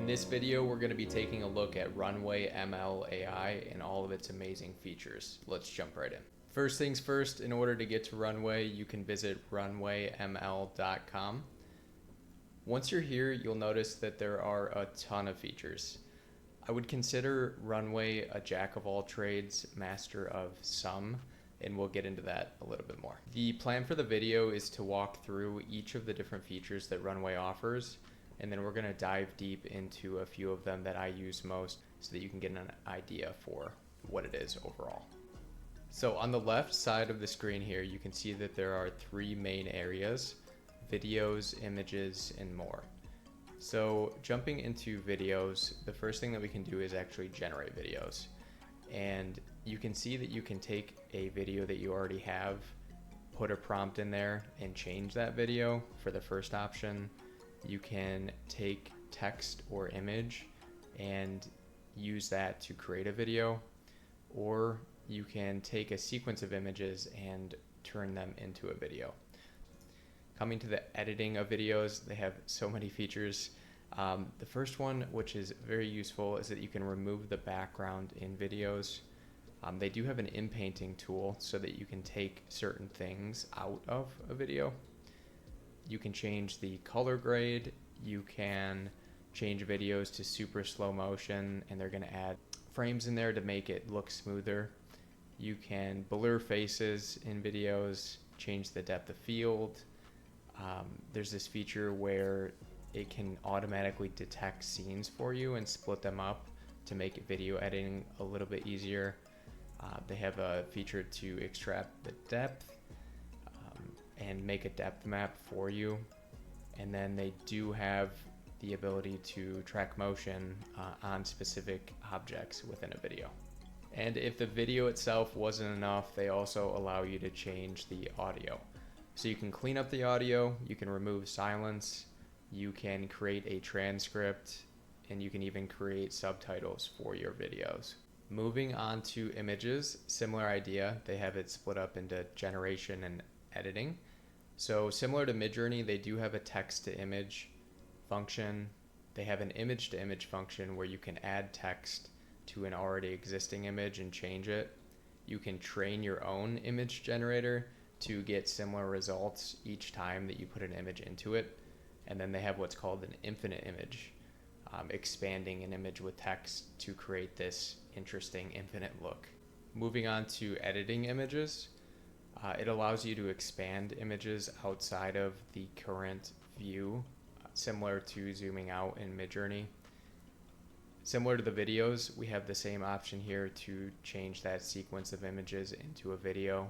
In this video, we're going to be taking a look at Runway ML AI and all of its amazing features. Let's jump right in. First things first, in order to get to Runway, you can visit runwayml.com. Once you're here, you'll notice that there are a ton of features. I would consider Runway a jack of all trades, master of some, and we'll get into that a little bit more. The plan for the video is to walk through each of the different features that Runway offers, and then we're going to dive deep into a few of them that I use most so that you can get an idea for what it is overall. So on the left side of the screen here, you can see that there are three main areas: videos, images, and more. So jumping into videos, the first thing that we can do is actually generate videos. And you can see that you can take a video that you already have, put a prompt in there, and change that video for the first option. You can take text or image and use that to create a video, or you can take a sequence of images and turn them into a video. Coming to the editing of videos, they have so many features. The first one, which is very useful, is that you can remove the background in videos. They do have an inpainting tool so that you can take certain things out of a video. You can change the color grade. You can change videos to super slow motion, and they're going to add frames in there to make it look smoother. You can blur faces in videos, change the depth of field. There's this feature where it can automatically detect scenes for you and split them up to make video editing a little bit easier. They have a feature to extract the depth and make a depth map for you. And then they do have the ability to track motion on specific objects within a video. And if the video itself wasn't enough, they also allow you to change the audio. So you can clean up the audio, you can remove silence, you can create a transcript, and you can even create subtitles for your videos. Moving on to images, similar idea. They have it split up into generation and editing. So similar to Midjourney, they do have a text to image function. They have an image to image function where you can add text to an already existing image and change it. You can train your own image generator to get similar results each time that you put an image into it. And then they have what's called an infinite image, expanding an image with text to create this interesting infinite look. Moving on to editing images, it allows you to expand images outside of the current view, similar to zooming out in Midjourney. Similar to the videos, we have the same option here to change that sequence of images into a video.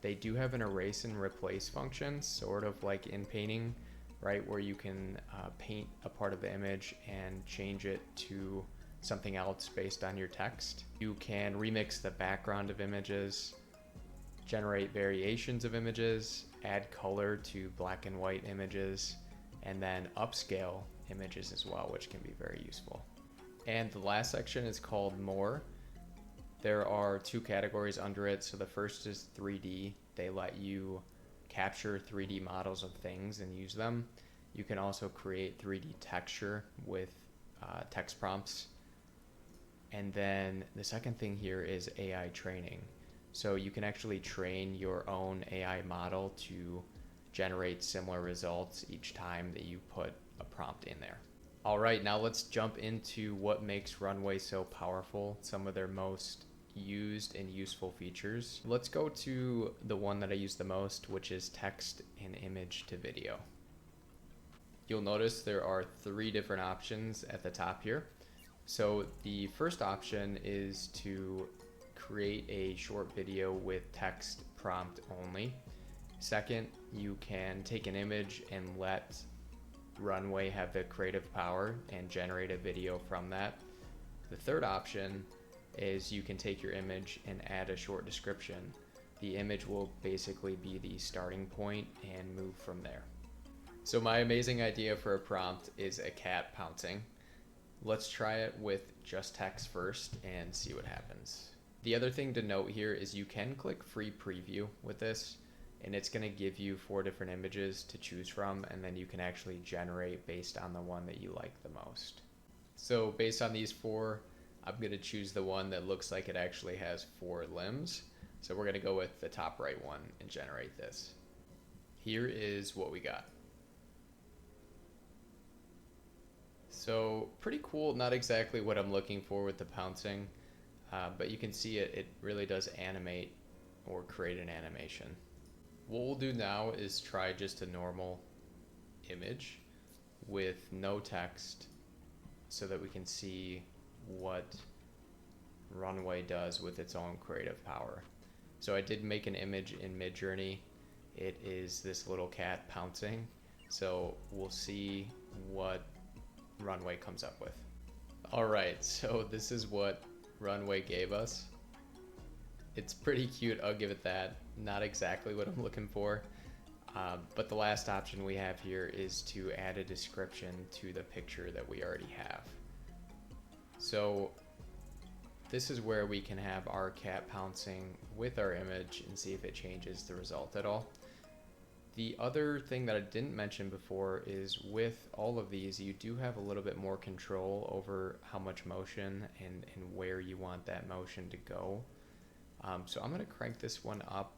They do have an erase and replace function, sort of like Inpainting, right, where you can paint a part of the image and change it to something else based on your text. You can remix the background of images, generate variations of images, add color to black and white images, and then upscale images as well, which can be very useful. And the last section is called More. There are two categories under it. So the first is 3D. They let you capture 3D models of things and use them. You can also create 3D texture with text prompts. And then the second thing here is AI training. So you can actually train your own AI model to generate similar results each time that you put a prompt in there. All right, now let's jump into what makes Runway so powerful, some of their most used and useful features. Let's go to the one that I use the most, which is text and image to video. You'll notice there are three different options at the top here. So the first option is to create a short video with text prompt only. Second, you can take an image and let Runway have the creative power and generate a video from that. The third option is you can take your image and add a short description. The image will basically be the starting point and move from there. So my amazing idea for a prompt is a cat pouncing. Let's try it with just text first and see what happens. The other thing to note here is you can click free preview with this, and it's going to give you 4 different images to choose from, and then you can actually generate based on the one that you like the most. So based on these four, I'm going to choose the one that looks like it actually has four limbs. So we're going to go with the top right one and generate this. Here is what we got. So pretty cool, not exactly what I'm looking for with the pouncing, but you can see it really does animate or create an animation. What we'll do now is try just a normal image with no text so that we can see what Runway does with its own creative power. So I did make an image in Midjourney. It is this little cat pouncing. So we'll see what Runway comes up with. All right, so this is what Runway gave us. It's pretty cute, I'll give it that. Not exactly what I'm looking for. But the last option we have here is to add a description to the picture that we already have. So this is where we can have our cat pouncing with our image and see if it changes the result at all. The other thing that I didn't mention before is with all of these, you do have a little bit more control over how much motion and where you want that motion to go. So I'm going to crank this one up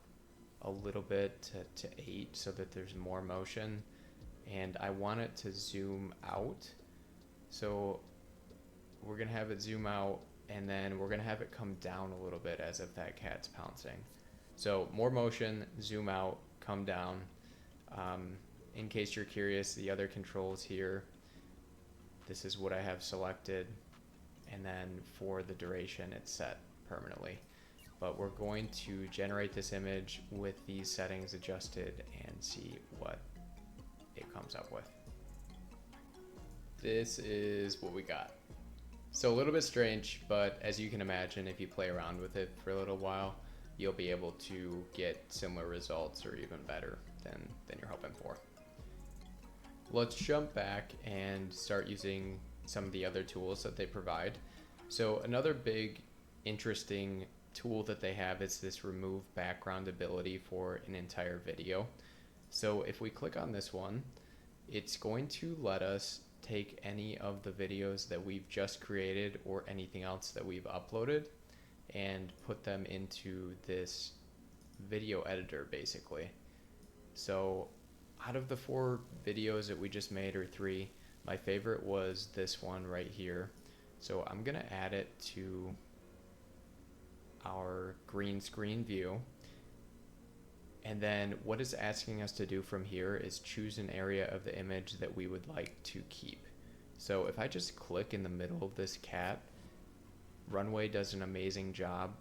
a little bit to 8 so that there's more motion, and I want it to zoom out. So we're going to have it zoom out, and then we're going to have it come down a little bit as if that cat's pouncing. So more motion, zoom out, come down. In case you're curious, the other controls here, this is what I have selected, and then for the duration it's set permanently. But we're going to generate this image with these settings adjusted and see what it comes up with. This is what we got. So a little bit strange, but as you can imagine, if you play around with it for a little while, you'll be able to get similar results or even better than you're hoping for. Let's jump back and start using some of the other tools that they provide. So another big interesting tool that they have is this remove background ability for an entire video. So if we click on this one, it's going to let us take any of the videos that we've just created or anything else that we've uploaded and put them into this video editor basically. So out of the 4 videos that we just made, or 3, my favorite was this one right here. So I'm gonna add it to our green screen view, and then what it's asking us to do from here is choose an area of the image that we would like to keep. So if I just click in the middle of this cat, Runway does an amazing job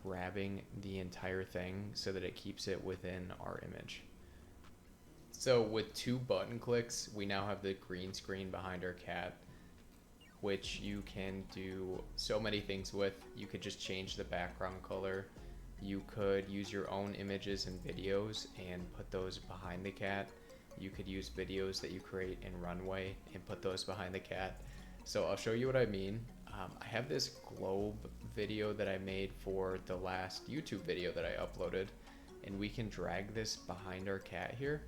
grabbing the entire thing so that it keeps it within our image. So with 2 button clicks, we now have the green screen behind our cat, which you can do so many things with. You could just change the background color. You could use your own images and videos and put those behind the cat. You could use videos that you create in Runway and put those behind the cat. So I'll show you what I mean. I have this globe video that I made for the last YouTube video that I uploaded, and we can drag this behind our cat here.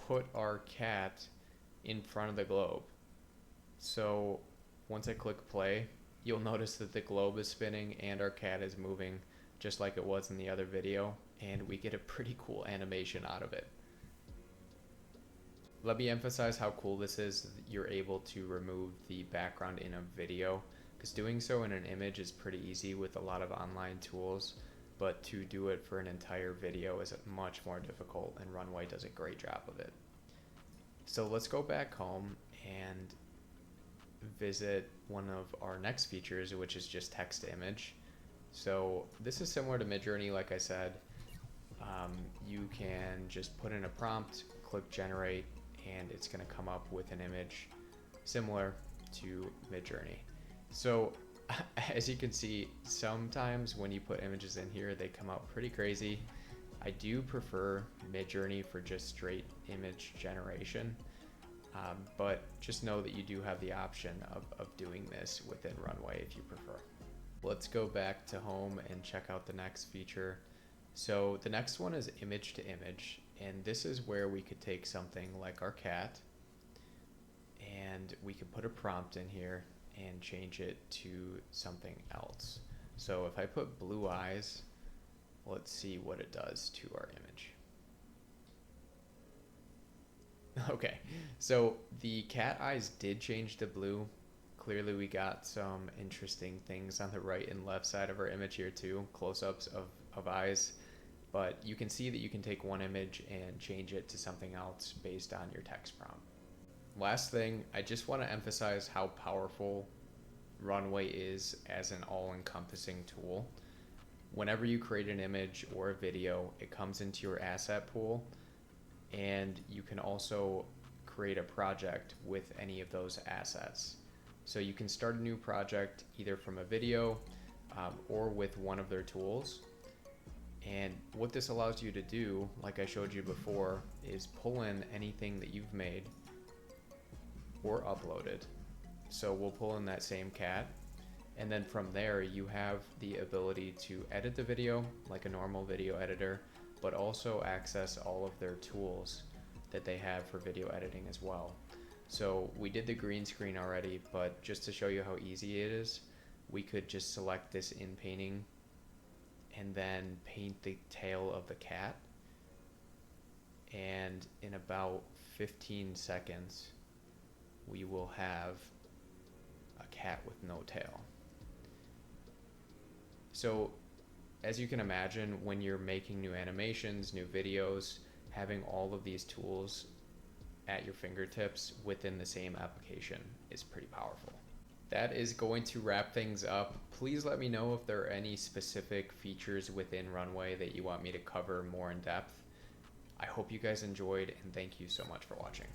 Put our cat in front of the globe. So once I click play, you'll notice that the globe is spinning and our cat is moving just like it was in the other video, and we get a pretty cool animation out of it. Let me emphasize how cool this is that you're able to remove the background in a video, because doing so in an image is pretty easy with a lot of online tools, but to do it for an entire video is much more difficult, and Runway does a great job of it. So let's go back home and visit one of our next features, which is just text to image. So this is similar to Midjourney, like I said. You can just put in a prompt, click generate, and it's going to come up with an image similar to Midjourney. So as you can see, sometimes when you put images in here, they come out pretty crazy. I do prefer Midjourney for just straight image generation, but just know that you do have the option of doing this within Runway if you prefer. Let's go back to home and check out the next feature. So the next one is image to image, and this is where we could take something like our cat and we could put a prompt in here and change it to something else. So if I put blue eyes, let's see what it does to our image. Okay, so the cat eyes did change to blue. Clearly we got some interesting things on the right and left side of our image here too, close-ups of eyes. But you can see that you can take one image and change it to something else based on your text prompt. Last thing, I just want to emphasize how powerful Runway is as an all-encompassing tool. Whenever you create an image or a video, it comes into your asset pool, and you can also create a project with any of those assets. So you can start a new project either from a video or with one of their tools. And what this allows you to do, like I showed you before, is pull in anything that you've made or uploaded. So we'll pull in that same cat, and then from there you have the ability to edit the video like a normal video editor, but also access all of their tools that they have for video editing as well. So we did the green screen already, but just to show you how easy it is, we could just select this Inpainting and then paint the tail of the cat, and in about 15 seconds we will have a cat with no tail. So as you can imagine, when you're making new animations, new videos, having all of these tools at your fingertips within the same application is pretty powerful. That is going to wrap things up. Please let me know if there are any specific features within Runway that you want me to cover more in depth. I hope you guys enjoyed, and thank you so much for watching.